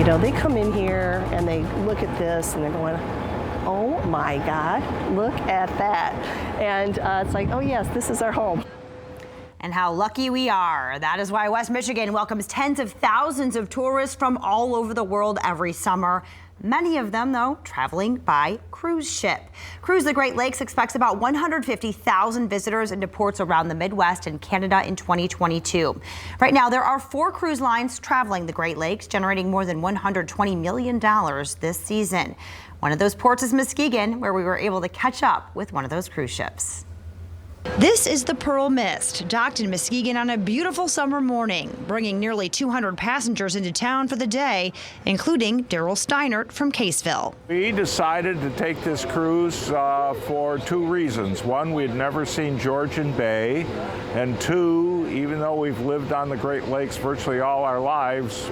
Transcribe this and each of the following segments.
You know, they come in here and they look at this and they're going, oh my God, look at that. And it's like, oh yes, this is our home. And how lucky we are. That is why West Michigan welcomes tens of thousands of tourists from all over the world every summer. Many of them, though, traveling by cruise ship. Cruise the Great Lakes expects about 150,000 visitors into ports around the Midwest and Canada in 2022. Right now, there are 4 cruise lines traveling the Great Lakes, generating more than $120 million this season. One of those ports is Muskegon, where we were able to catch up with one of those cruise ships. This is the Pearl Mist, docked in Muskegon on a beautiful summer morning, bringing nearly 200 passengers into town for the day, including DARRYL STEINERT from Caseville. We decided to take this cruise for 2 reasons. One, we'd never seen Georgian Bay, and 2, even though we've lived on the Great Lakes virtually all our lives,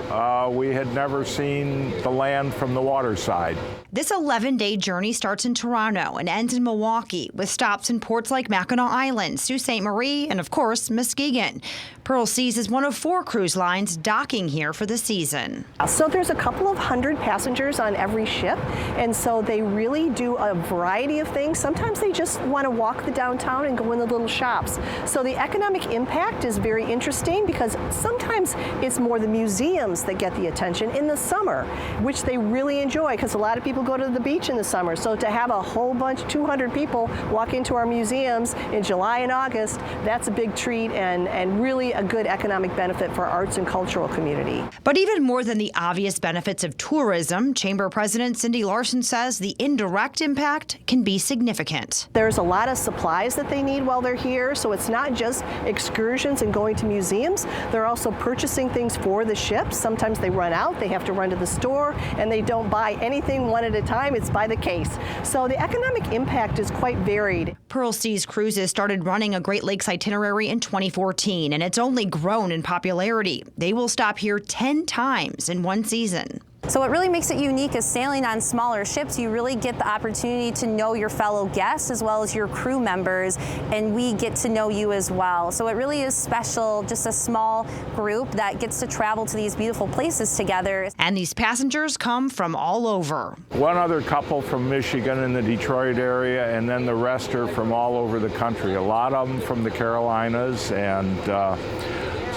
we had never seen the land from the water side. This 11-day journey starts in Toronto and ends in Milwaukee, with stops in ports like Mackinac Island, Sault Ste. Marie, and of course, Muskegon. Pearl Seas is one of 4 cruise lines docking here for the season. So there's a couple of hundred passengers on every ship, and so they really do a variety of things. Sometimes they just want to walk the downtown and go in the little shops. So the economic impact is very interesting because sometimes it's more the museums that get the attention in the summer, which they really enjoy because a lot of people go to the beach in the summer. So to have a whole bunch, 200 people walk into our museums in July and August, that's a big treat and really a good economic benefit for our arts and cultural community. But even more than the obvious benefits of tourism, Chamber President Cindy Larson says the indirect impact can be significant. There's a lot of supplies that they need while they're here, so it's not just excursions and going to museums. They're also purchasing things for the ships. Sometimes they run out, they have to run to the store, and they don't buy anything one at a time, it's by the case. So the economic impact is quite varied. Pearl Seas Cruises started running a Great Lakes itinerary in 2014, and it's only grown in popularity. They will stop here 10 times in one season. So what really makes it unique is sailing on smaller ships. You really get the opportunity to know your fellow guests as well as your crew members, and we get to know you as well. So it really is special, just a small group that gets to travel to these beautiful places together. And these passengers come from all over. One other couple from Michigan in the Detroit area, and then the rest are from all over the country. A lot of them from the Carolinas and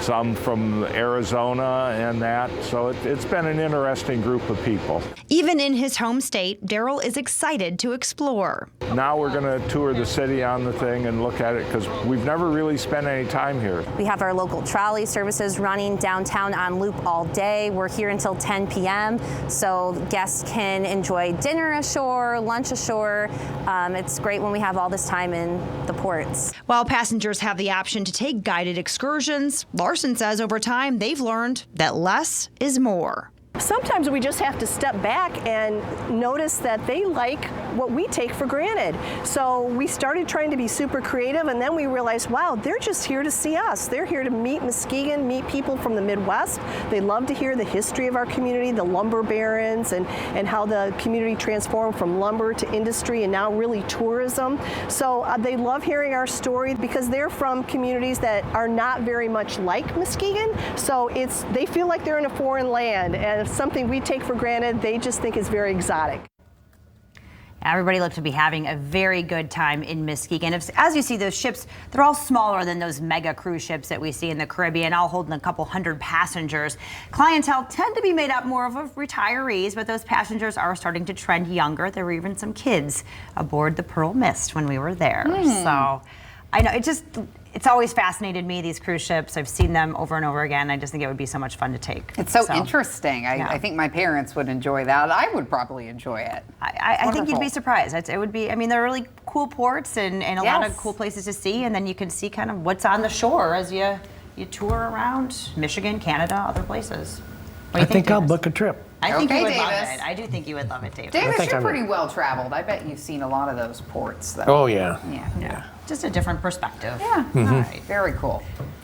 some from Arizona and that. So it's been an interesting group of people. Even in his home state, DARRYL is excited to explore. Now we're going to tour the city on the thing and look at it because we've never really spent any time here. We have our local trolley services running downtown on loop all day. We're here until 10 p.m. so guests can enjoy dinner ashore, lunch ashore. It's great when we have all this time in the ports. While passengers have the option to take guided excursions, Larson says over time they've learned that less is more. Sometimes we just have to step back and notice that they like what we take for granted. So we started trying to be super creative, and then we realized, wow, they're just here to see us. They're here to meet Muskegon, meet people from the Midwest. They love to hear the history of our community, the lumber barons, and how the community transformed from lumber to industry and now really tourism. So they love hearing our story because they're from communities that are not very much like Muskegon. So they feel like they're in a foreign land, and something we take for granted, they just think is very exotic. Everybody looks to be having a very good time in Muskegon. As you see, those ships, they're all smaller than those mega cruise ships that we see in the Caribbean, all holding a couple hundred passengers. Clientele tend to be made up more of retirees, but those passengers are starting to trend younger. There were even some kids aboard the Pearl Mist when we were there. So I know it's always fascinated me, these cruise ships. I've seen them over and over again. I just think it would be so much fun to take. It's so interesting. I think my parents would enjoy that. I would probably enjoy it. I think you'd be surprised. It would be, I mean, they're really cool ports and a lot of cool places to see, and then you can see kind of what's on the shore as you tour around Michigan, Canada, other places. I think I'll book a trip. I think you would love it. I do think you would love it, Davis. Davis, you're pretty well traveled. I bet you've seen a lot of those ports, though. Oh, yeah. Yeah. Just a different perspective. Yeah. All right. Very cool.